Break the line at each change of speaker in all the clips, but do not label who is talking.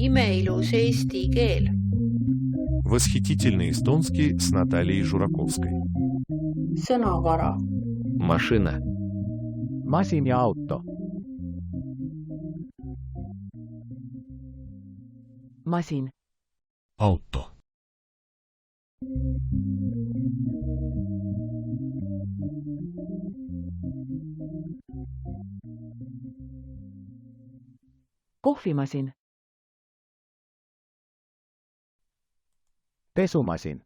Imeilus eesti keel.
Восхитительный эстонский с Натальей Жураковской.
Sõnavara.
Машина.
Masin ja auto.
Masin.
Auto.
Kohvimasin.
Pesumasin.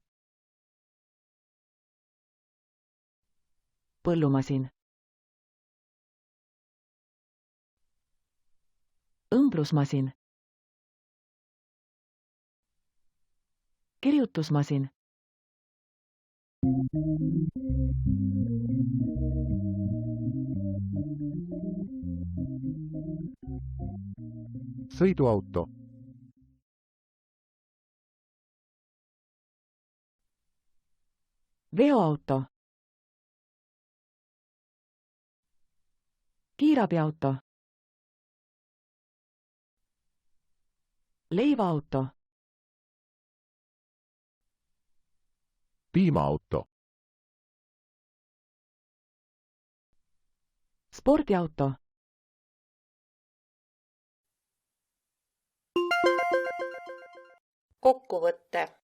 Põllumasin. Õmblusmasin. Kirjutusmasin.
Sõiduauto.
Veoauto. Kiirabiauto. Leivaauto.
Piimaauto.
Spordiauto.
Kokkuvõte.